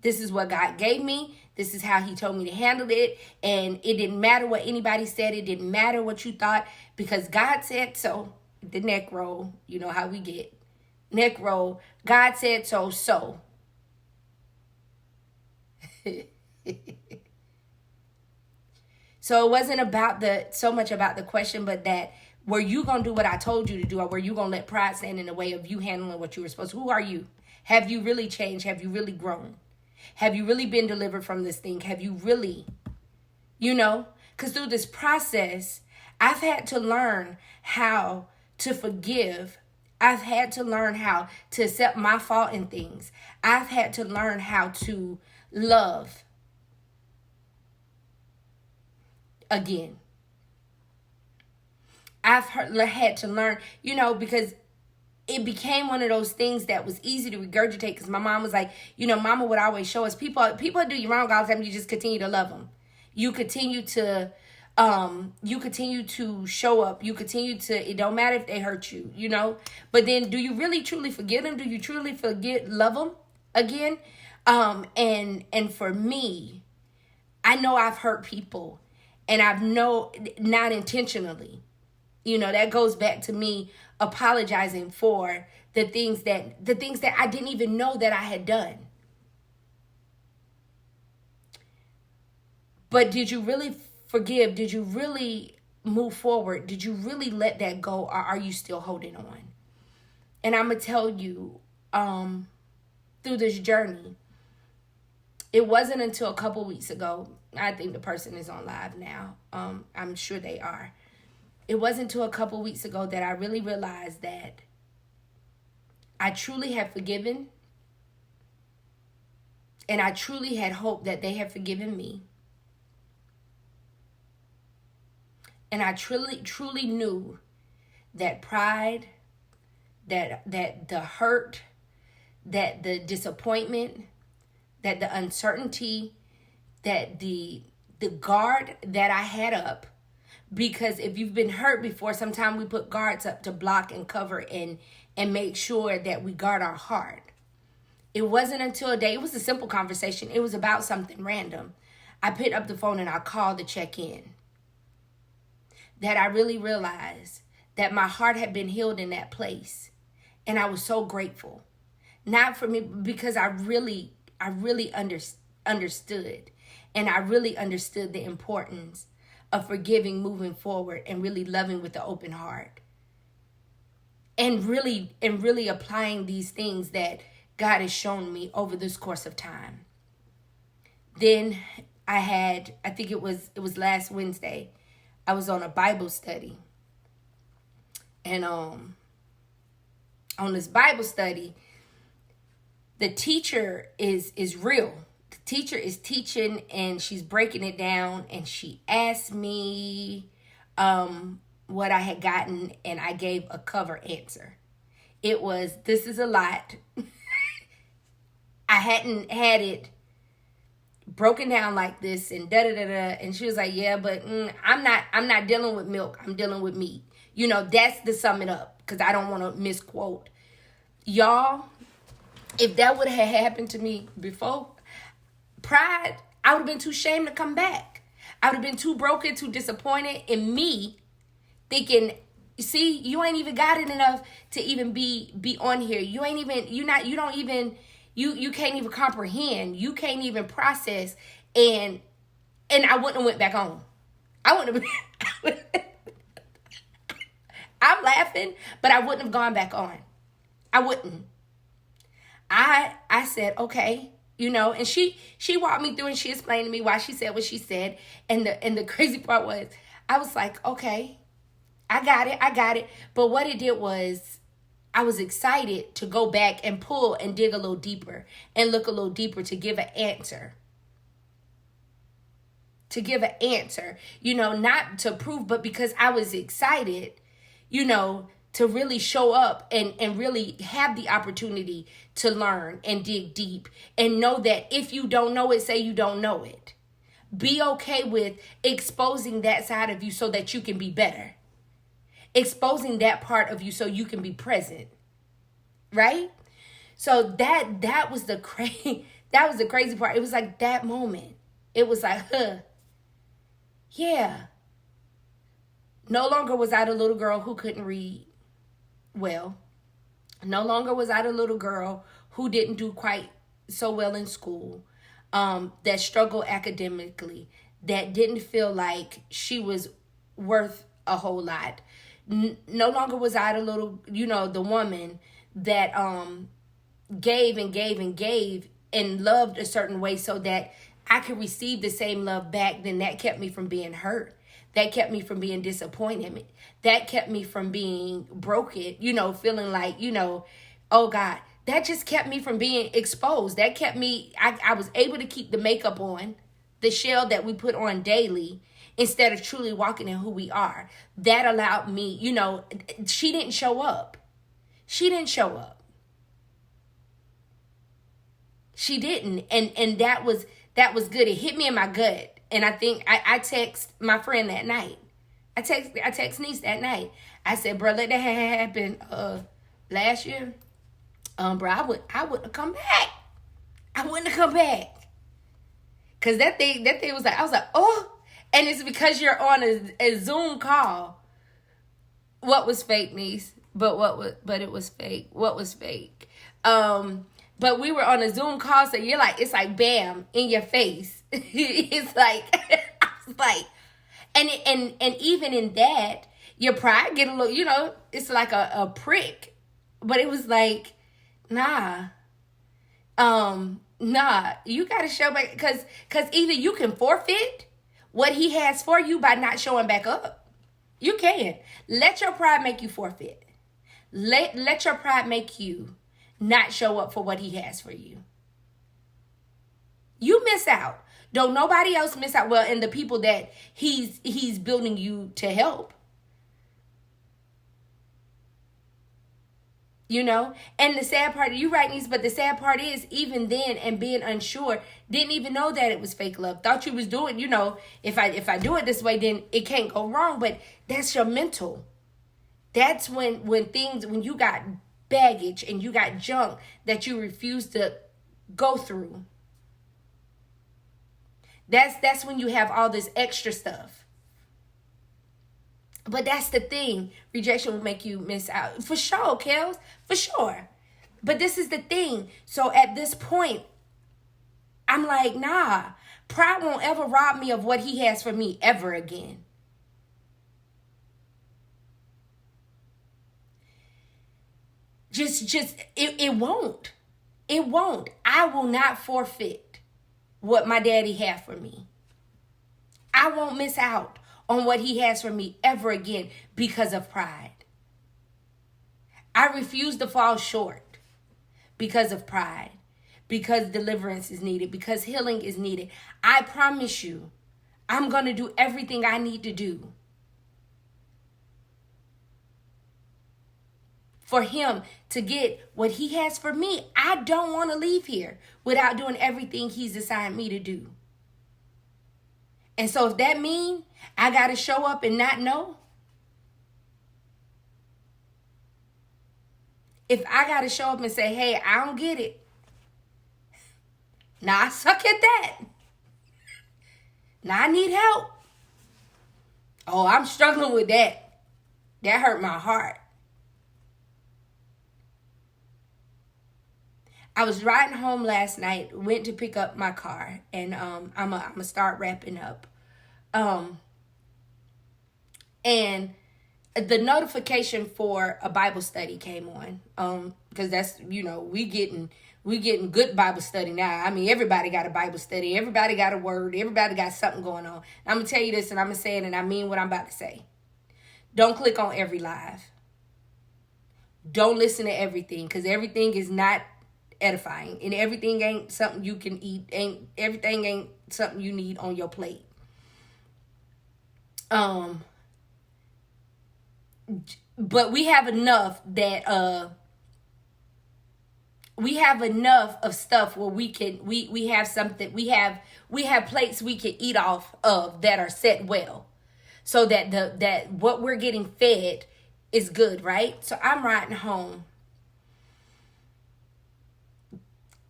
This is what God gave me. This is how he told me to handle it. And it didn't matter what anybody said. It didn't matter what you thought, because God said so. The neck roll, you know how we get. Neck roll. God said so. So it wasn't about so much about the question, but that, were you going to do what I told you to do, or were you going to let pride stand in the way of you handling what you were supposed to? Who are you? Have you really changed? Have you really grown? Have you really been delivered from this thing? Have you really, because through this process, I've had to learn how to forgive. I've had to learn how to accept my fault in things. I've had to learn how to love again. I've had to learn, because it became one of those things that was easy to regurgitate, because my mom was like, mama would always show us people do you wrong all the time. You just continue to love them. You continue to show up. You continue to, it don't matter if they hurt you, but then do you really truly forgive them? Do you truly love them again? And for me, I know I've hurt people, and not intentionally. That goes back to me apologizing for the things that I didn't even know that I had done. But did you really forgive? Did you really move forward? Did you really let that go, or are you still holding on? And I'm going to tell you, through this journey, it wasn't until a couple weeks ago, I think the person is on live now. I'm sure they are. It wasn't until a couple weeks ago that I really realized that I truly had forgiven, and I truly had hoped that they had forgiven me. And I truly knew that pride, that the hurt, that the disappointment, that the uncertainty, that the guard that I had up, because if you've been hurt before, sometimes we put guards up to block and cover and make sure that we guard our heart. It wasn't until a day, it was a simple conversation. It was about something random. I picked up the phone and I called to check in. That I really realized that my heart had been healed in that place. And I was so grateful. Not for me, because I really understood. And I really understood the importance of forgiving, moving forward, and really loving with an open heart. And really applying these things that God has shown me over this course of time. Then I think it was last Wednesday, I was on a Bible study. And on this Bible study, the teacher is real. The teacher is teaching, and she's breaking it down, and she asked me what I had gotten, and I gave a cover answer. It was, this is a lot. I hadn't had it broken down like this, and and she was like, yeah, but I'm not dealing with milk, I'm dealing with meat. That's to sum it up, because I don't want to misquote. Y'all, if that would have happened to me before, pride, I would have been too ashamed to come back. I would have been too broken, too disappointed in me, thinking, see, you ain't even got it enough to even be on here. You can't even comprehend. You can't even process. And I wouldn't have went back on. I wouldn't have I'm laughing, but I wouldn't have gone back on. I wouldn't. I said, okay, And she walked me through and she explained to me why she said what she said. And the crazy part was, I was like, okay, I got it. But what it did was, I was excited to go back and pull and dig a little deeper and look a little deeper to give an answer. Not to prove, but because I was excited, to really show up and really have the opportunity to learn and dig deep and know that if you don't know it, say you don't know it. Be okay with exposing that side of you so that you can be better. Exposing that part of you so you can be present. Right? So that was the crazy part. It was like that moment. It was like, yeah. No longer was I the little girl who couldn't read well. No longer was I the little girl who didn't do quite so well in school, that struggled academically, that didn't feel like she was worth a whole lot. No longer was I the little, the woman that gave and gave and gave and loved a certain way so that I could receive the same love back. Then that kept me from being hurt. That kept me from being disappointed. That kept me from being broken, feeling like, oh God, that just kept me from being exposed. That kept me, I was able to keep the makeup on, the shell that we put on daily, instead of truly walking in who we are. That allowed me, she didn't show up. She didn't show up. She didn't. And that was good. It hit me in my gut. And I think I text my friend that night. I text niece that night. I said, bro, let that happen last year. Bro, I wouldn't have come back. I wouldn't have come back. Cause that thing was like, I was like, oh. And it's because you're on a Zoom call. What was fake, niece? But it was fake. What was fake? But we were on a Zoom call, so you're like, it's like bam in your face. It's like, I was like, and even in that, your pride get a little, it's like a prick. But it was like, nah, you gotta show back, because either you can forfeit what he has for you by not showing back up. You can. Let your pride make you forfeit. Let your pride make you not show up for what he has for you. You miss out. Don't nobody else miss out. Well, and the people that he's building you to help. And the sad part, you right, niece, but the sad part is, even then and being unsure, didn't even know that it was fake love. Thought you was doing, if I do it this way, then it can't go wrong. But that's your mental. That's when you got baggage and you got junk that you refuse to go through. That's when you have all this extra stuff. But that's the thing. Rejection will make you miss out. For sure, Kels. For sure. But this is the thing. So at this point, I'm like, nah. Pride won't ever rob me of what he has for me ever again. It won't. It won't. I will not forfeit what my daddy had for me. I won't miss out on what he has for me ever again because of pride. I refuse to fall short because of pride, because deliverance is needed, because healing is needed. I promise you, I'm going to do everything I need to do for him to get what he has for me. I don't want to leave here without doing everything he's assigned me to do. And so if that means I got to show up and not know, if I got to show up and say, hey, I don't get it. Now I suck at that. Now I need help. Oh, I'm struggling with that. That hurt my heart. I was riding home last night, went to pick up my car, and I'm gonna start wrapping up. And the notification for a Bible study came on, because that's, we We getting good Bible study now. I mean, everybody got a Bible study. Everybody got a word. Everybody got something going on. I'm going to tell you this, and I'm going to say it, and I mean what I'm about to say. Don't click on every live. Don't listen to everything, because everything is not edifying. And everything ain't something you can eat. Everything ain't something you need on your plate. But we have enough that we have enough of stuff where we have something, we have plates we can eat off of that are set well, so that that what we're getting fed is good, right? So I'm riding home,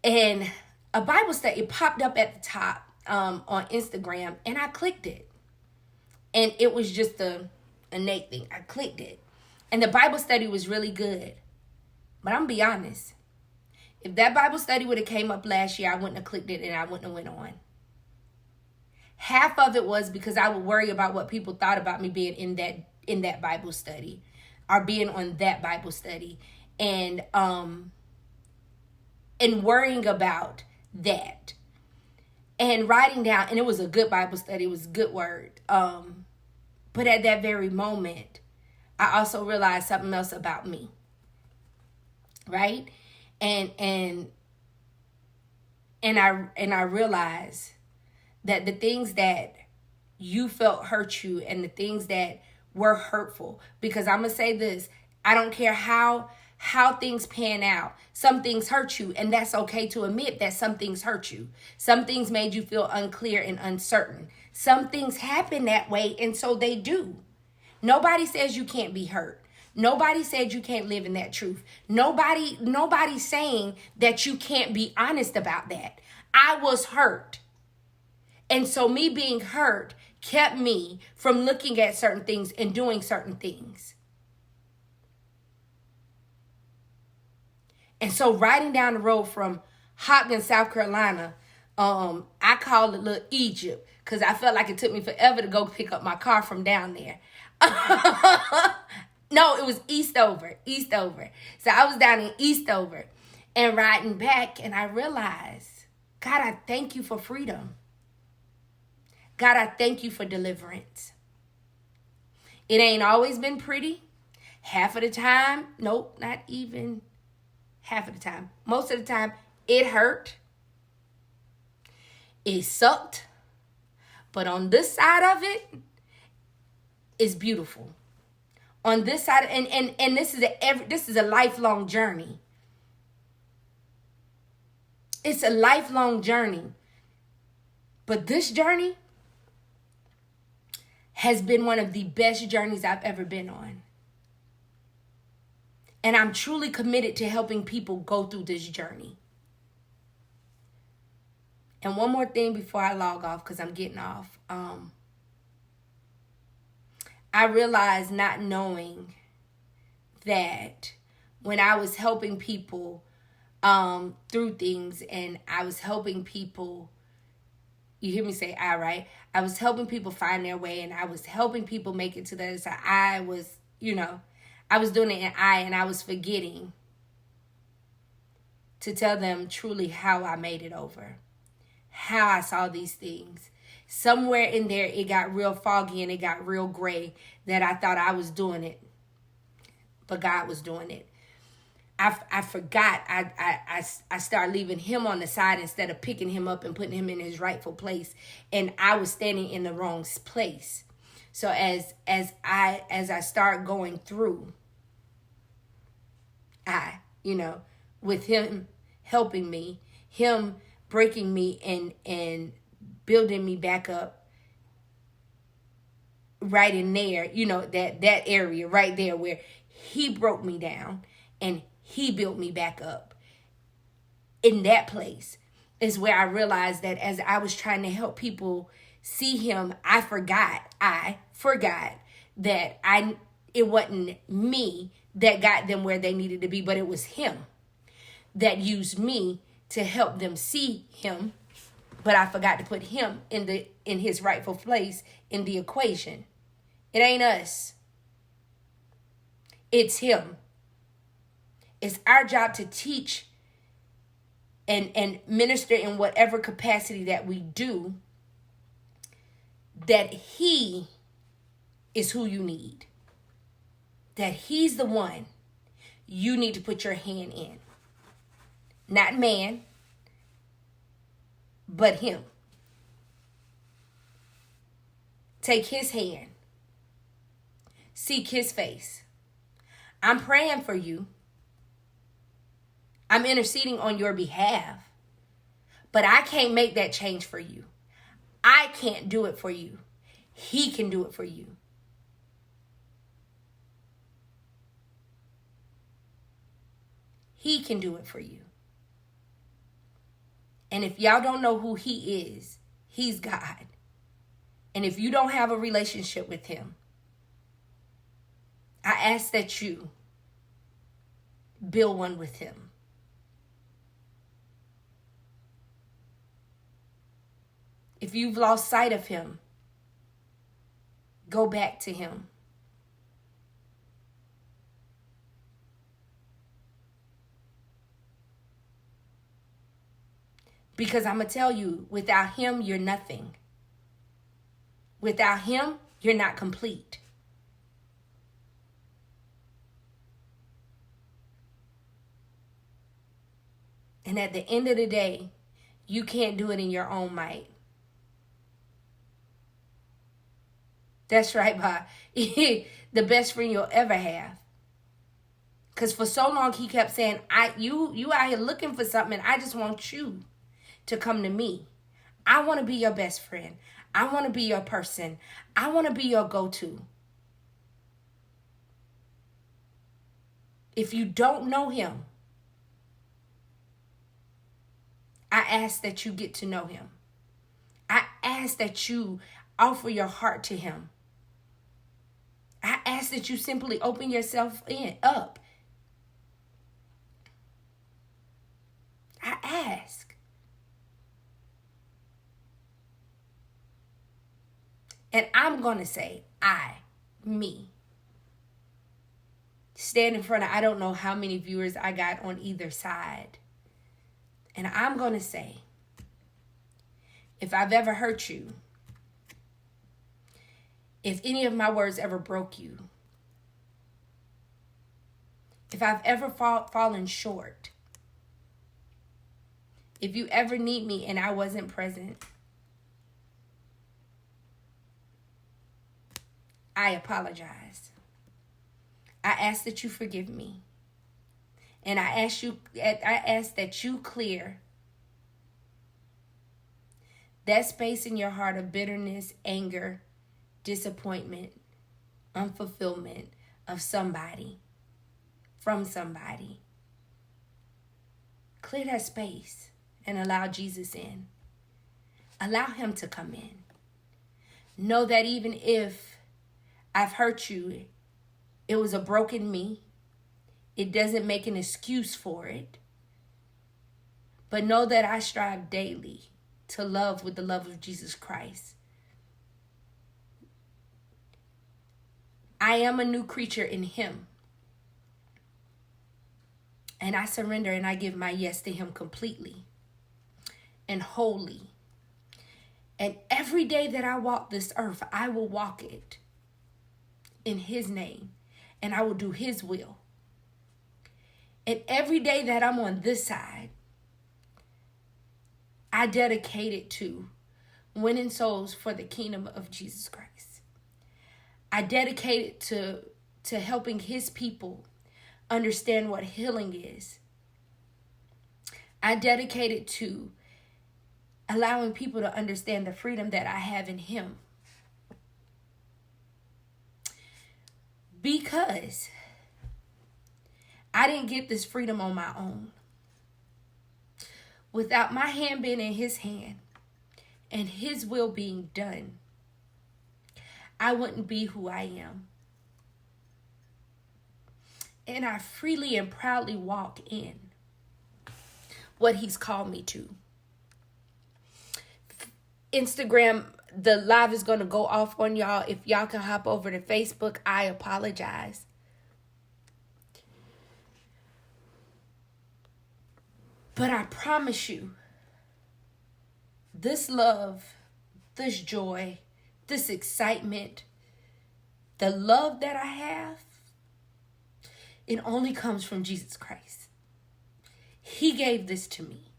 and a Bible study popped up at the top on Instagram, and I clicked it, and it was just a innate thing. I clicked it, and the Bible study was really good. But I'm gonna be honest. If that Bible study would have came up last year, I wouldn't have clicked it and I wouldn't have went on. Half of it was because I would worry about what people thought about me being in that Bible study, or being on that Bible study, and worrying about that, and writing down. And it was a good Bible study. It was a good word. But at that very moment, I also realized something else about me. Right? And I realized that the things that you felt hurt you, and the things that were hurtful, because I'm gonna say this, I don't care how things pan out. Some things hurt you, and that's okay to admit that some things hurt you. Some things made you feel unclear and uncertain. Some things happen that way, and so they do. Nobody says you can't be hurt. Nobody said you can't live in that truth. Nobody's saying that you can't be honest about that. I was hurt. And so me being hurt kept me from looking at certain things and doing certain things. And so riding down the road from Hopkins, South Carolina, I called it Little Egypt, because I felt like it took me forever to go pick up my car from down there. No, it was Eastover. So I was down in Eastover and riding back, and I realized, God, I thank you for freedom. God, I thank you for deliverance. It ain't always been pretty. Half of the time, nope, not even half of the time. Most of the time, it hurt. It sucked. But on this side of it, it's beautiful. On this side, and this is a lifelong journey. It's a lifelong journey. But this journey has been one of the best journeys I've ever been on. And I'm truly committed to helping people go through this journey. And one more thing before I log off, because I'm getting off. I realized, not knowing, that when I was helping people through things, and I was helping people, you hear me say I, right? I was helping people find their way, and I was helping people make it to the other side. I was doing it in I, and I was forgetting to tell them truly how I made it over, how I saw these things. Somewhere in there, it got real foggy and it got real gray, that I thought I was doing it, but God was doing it. I forgot. I started leaving him on the side instead of picking him up and putting him in his rightful place, and I was standing in the wrong place. So as I start going through, with him helping me, him breaking me and building me back up right in there, that area right there where he broke me down and he built me back up. In that place is where I realized that as I was trying to help people see him, I forgot that it wasn't me that got them where they needed to be, but it was him that used me to help them see him. But I forgot to put him in his rightful place in the equation. It ain't us. It's him. It's our job to teach and minister in whatever capacity that we do, that he is who you need. That he's the one you need to put your hand in. Not man, but him. Take his hand. Seek his face. I'm praying for you. I'm interceding on your behalf. But I can't make that change for you. I can't do it for you. He can do it for you. He can do it for you. And if y'all don't know who he is, he's God. And if you don't have a relationship with him, I ask that you build one with him. If you've lost sight of him, go back to him. Because I'm going to tell you, without him, you're nothing. Without him, you're not complete. And at the end of the day, you can't do it in your own might. That's right, Bob. The best friend you'll ever have. Because for so long, he kept saying, you out here looking for something, and I just want you to come to me. I want to be your best friend. I want to be your person. I want to be your go-to. If you don't know him, I ask that you get to know him. I ask that you offer your heart to him. I ask that you simply open yourself up. I ask. And I'm going to say, me. Stand in front of, I don't know how many viewers I got on either side. And I'm going to say, if I've ever hurt you, if any of my words ever broke you, if I've ever fallen short, if you ever need me and I wasn't present, I apologize. I ask that you forgive me. And I ask that you clear that space in your heart of bitterness, anger, disappointment, unfulfillment of somebody, from somebody. Clear that space and allow Jesus in. Allow him to come in. Know that even if I've hurt you, it was a broken me. It doesn't make an excuse for it. But know that I strive daily to love with the love of Jesus Christ. I am a new creature in him. And I surrender and I give my yes to him completely and wholly. And every day that I walk this earth, I will walk it in his name. And I will do his will. And every day that I'm on this side, I dedicate it to winning souls for the kingdom of Jesus Christ. I dedicate it to helping his people understand what healing is. I dedicate it to allowing people to understand the freedom that I have in him. Because I didn't get this freedom on my own. Without my hand being in his hand and his will being done, I wouldn't be who I am. And I freely and proudly walk in what he's called me to. Instagram, the live is going to go off on y'all. If y'all can hop over to Facebook, I apologize. But I promise you, this love, this joy, this excitement, the love that I have, it only comes from Jesus Christ. He gave this to me.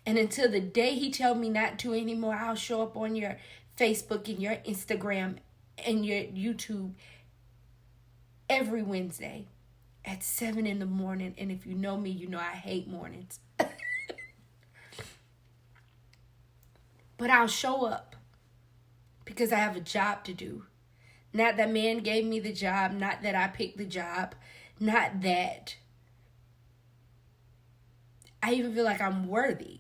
And until the day he tell me not to anymore, I'll show up on your Facebook and your Instagram and your YouTube every Wednesday at 7 in the morning. And if you know me, you know I hate mornings. But I'll show up because I have a job to do. Not that man gave me the job, not that I picked the job, not that I even feel like I'm worthy,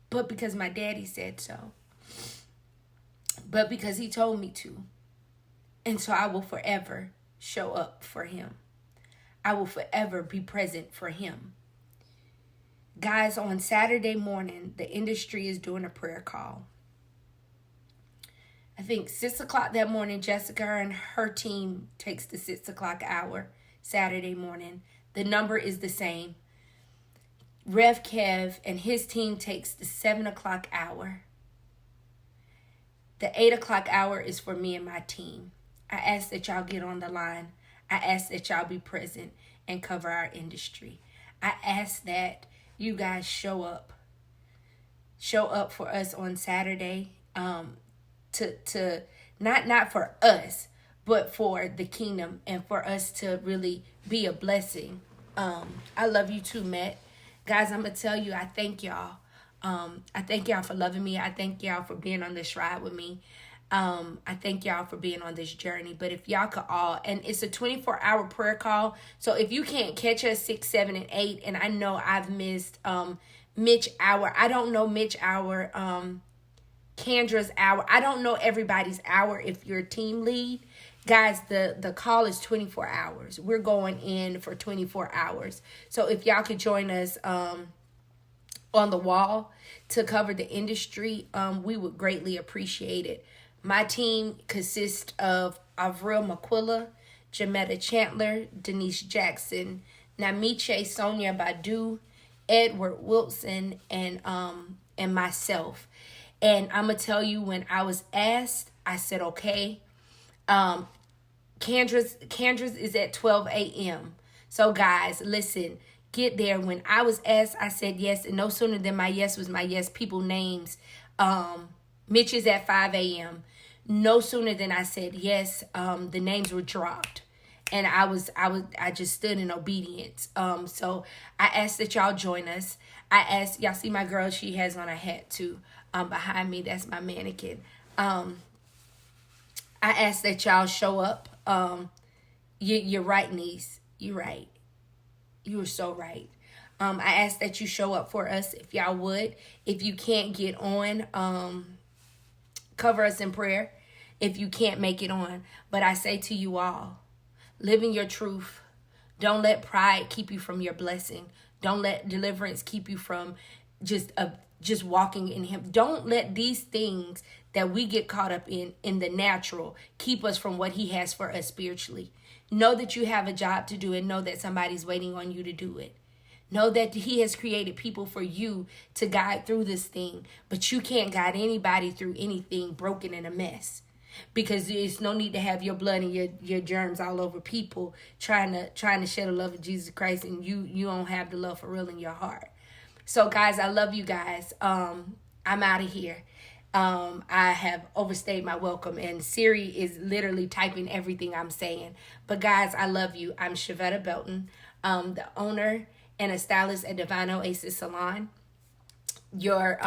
but because my daddy said so, but because he told me to. And so I will forever show up for him. I will forever be present for him. Guys, on Saturday morning, the industry is doing a prayer call. I think 6 o'clock that morning, Jessica and her team takes the 6 o'clock hour Saturday morning. The number is the same. Rev Kev and his team takes the 7 o'clock hour. The 8 o'clock hour is for me and my team. I ask that y'all get on the line. I ask that y'all be present and cover our industry. I ask that you guys show up for us on Saturday, to not for us, but for the kingdom and for us to really be a blessing. I love you too, Matt. Guys, I'm gonna tell you, I thank y'all. I thank y'all for loving me. I thank y'all for being on this ride with me. I thank y'all for being on this journey. But if y'all could all, and it's a 24-hour prayer call. So if you can't catch us 6, 7, and 8, and I know I've missed Mitch hour. I don't know Mitch hour, Kendra's hour. I don't know everybody's hour if you're a team lead. Guys, the call is 24 hours. We're going in for 24 hours. So if y'all could join us on the wall to cover the industry, we would greatly appreciate it. My team consists of Avril Maquilla, Jametta Chandler, Denise Jackson, Namiche Sonia Badu, Edward Wilson, and myself. And I'm going to tell you, when I was asked, I said, okay. Kendra's is at 12 a.m. So guys, listen, get there. When I was asked, I said yes. And no sooner than my yes was my yes, people names. Mitch is at 5 a.m. No sooner than I said yes, the names were dropped. And I just stood in obedience. So I asked that y'all join us. I asked, y'all see my girl, she has on a hat too. Behind me, that's my mannequin. I asked that y'all show up. You're right, niece. You're right. You were so right. I asked that you show up for us if y'all would. If you can't get on, cover us in prayer if you can't make it on. But I say to you all, live in your truth. Don't let pride keep you from your blessing. Don't let deliverance keep you from just walking in him. Don't let these things that we get caught up in the natural keep us from what he has for us spiritually. Know that you have a job to do and know that somebody's waiting on you to do it. Know that he has created people for you to guide through this thing, but you can't guide anybody through anything broken and a mess, because there's no need to have your blood and your germs all over people trying to share the love of Jesus Christ, and you don't have the love for real in your heart. So guys, I love you guys. I'm out of here. I have overstayed my welcome, and Siri is literally typing everything I'm saying. But guys, I love you. I'm Shavetta Belton, the owner and a stylist at Divine Oasis Salon, your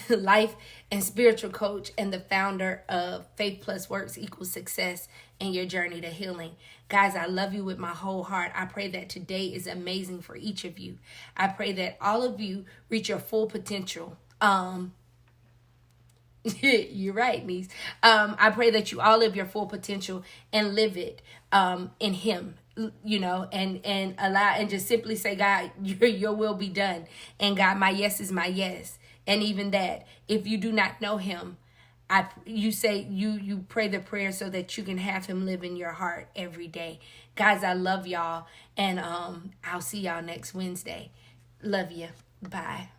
life and spiritual coach, and the founder of Faith Plus Works Equals Success in your journey to healing. Guys, I love you with my whole heart. I pray that today is amazing for each of you. I pray that all of you reach your full potential. You're right, niece. I pray that you all live your full potential and live it in him, and allow, and just simply say, God, your will be done. And God, my yes is my yes. And even that, if you do not know him, You say you pray the prayer so that you can have him live in your heart every day. Guys, I love y'all, and I'll see y'all next Wednesday. Love you. Bye.